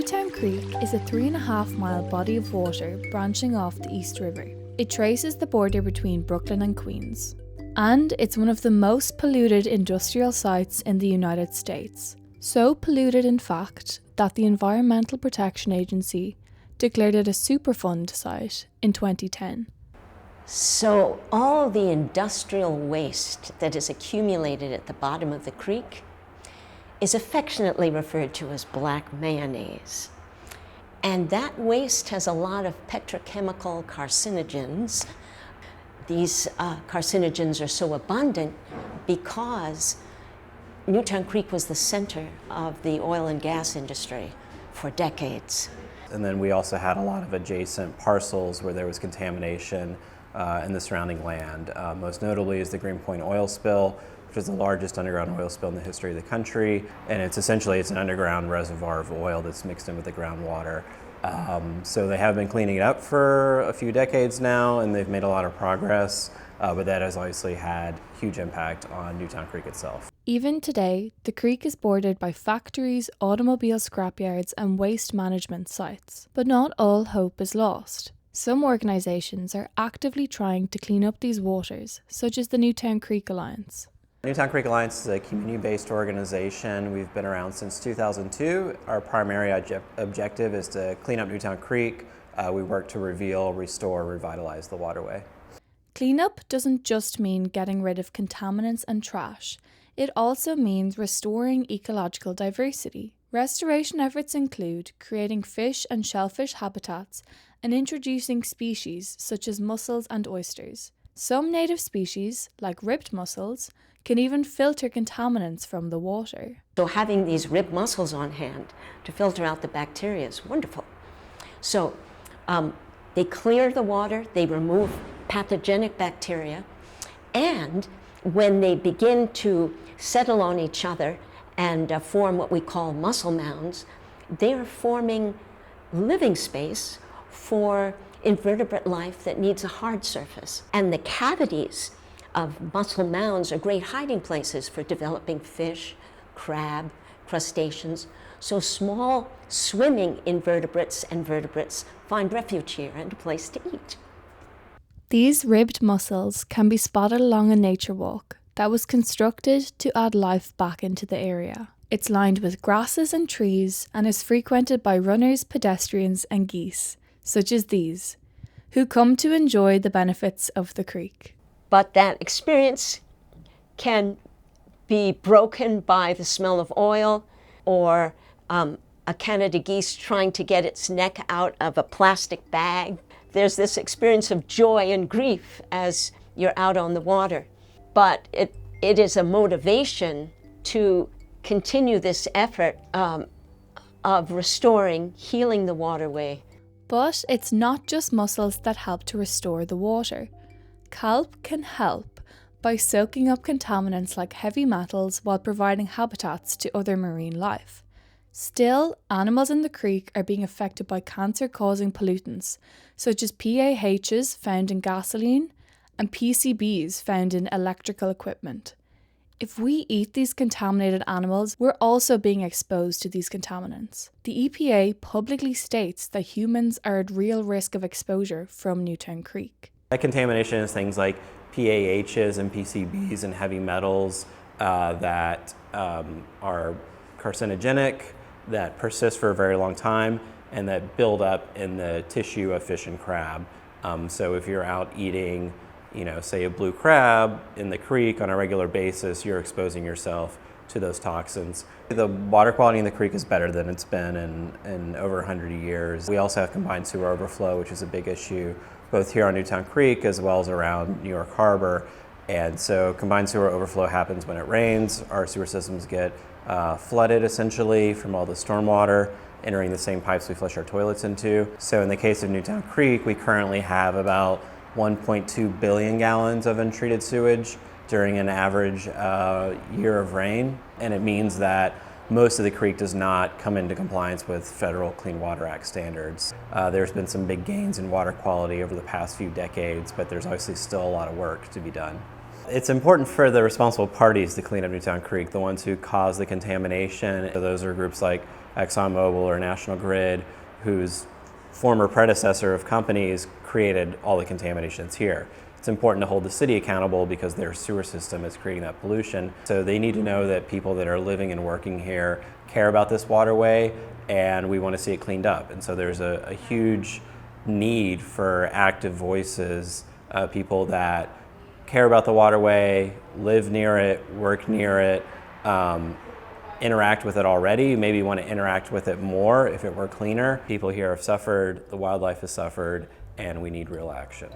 Newtown Creek is a 3.5-mile body of water branching off the East River. It traces the border between Brooklyn and Queens. And it's one of the most polluted industrial sites in the United States. So polluted, in fact, that the Environmental Protection Agency declared it a Superfund site in 2010. So all the industrial waste that is accumulated at the bottom of the creek is affectionately referred to as black mayonnaise. And that waste has a lot of petrochemical carcinogens. These carcinogens are so abundant because Newtown Creek was the center of the oil and gas industry for decades. And then we also had a lot of adjacent parcels where there was contamination in the surrounding land. Most notably is the Greenpoint Oil Spill, which is the largest underground oil spill in the history of the country. And it's an underground reservoir of oil that's mixed in with the groundwater. So they have been cleaning it up for a few decades now, and they've made a lot of progress, but that has obviously had huge impact on Newtown Creek itself. Even today, the creek is bordered by factories, automobile scrapyards and waste management sites. But not all hope is lost. Some organisations are actively trying to clean up these waters, such as the Newtown Creek Alliance. Newtown Creek Alliance is a community-based organization. We've been around since 2002. Our primary objective is to clean up Newtown Creek. We work to reveal, restore, revitalize the waterway. Cleanup doesn't just mean getting rid of contaminants and trash. It also means restoring ecological diversity. Restoration efforts include creating fish and shellfish habitats and introducing species such as mussels and oysters. Some native species, like ribbed mussels, can even filter contaminants from the water. So having these ribbed mussels on hand to filter out the bacteria is wonderful. So they clear the water, they remove pathogenic bacteria, and when they begin to settle on each other and form what we call mussel mounds, they are forming living space for invertebrate life that needs a hard surface. And the cavities of mussel mounds are great hiding places for developing fish, crab, crustaceans. So small swimming invertebrates and vertebrates find refuge here and a place to eat. These ribbed mussels can be spotted along a nature walk that was constructed to add life back into the area. It's lined with grasses and trees and is frequented by runners, pedestrians and geese, such as these, who come to enjoy the benefits of the creek. But that experience can be broken by the smell of oil or a Canada geese trying to get its neck out of a plastic bag. There's this experience of joy and grief as you're out on the water. But it is a motivation to continue this effort of restoring, healing the waterway. But it's not just mussels that help to restore the water. Kelp can help by soaking up contaminants like heavy metals while providing habitats to other marine life. Still, animals in the creek are being affected by cancer-causing pollutants, such as PAHs found in gasoline and PCBs found in electrical equipment. If we eat these contaminated animals, we're also being exposed to these contaminants. The EPA publicly states that humans are at real risk of exposure from Newtown Creek. That contamination is things like PAHs and PCBs and heavy metals that are carcinogenic, that persist for a very long time, and that build up in the tissue of fish and crab. So if you're out eating, say a blue crab in the creek on a regular basis, you're exposing yourself to those toxins. The water quality in the creek is better than it's been in over 100 years. We also have combined sewer overflow, which is a big issue, both here on Newtown Creek as well as around New York Harbor. And so combined sewer overflow happens when it rains. Our sewer systems get flooded essentially from all the stormwater entering the same pipes we flush our toilets into. So in the case of Newtown Creek, we currently have about 1.2 billion gallons of untreated sewage during an average year of rain. And it means that most of the creek does not come into compliance with federal Clean Water Act standards. There's been some big gains in water quality over the past few decades, but there's obviously still a lot of work to be done. It's important for the responsible parties to clean up Newtown Creek, the ones who cause the contamination. So those are groups like ExxonMobil or National Grid, whose former predecessor of companies created all the contaminations here. It's important to hold the city accountable because their sewer system is creating that pollution. So they need to know that people that are living and working here care about this waterway, and we want to see it cleaned up. And so there's a huge need for active voices, people that care about the waterway, live near it, work near it, interact with it already, maybe want to interact with it more if it were cleaner. People here have suffered, the wildlife has suffered, and we need real action.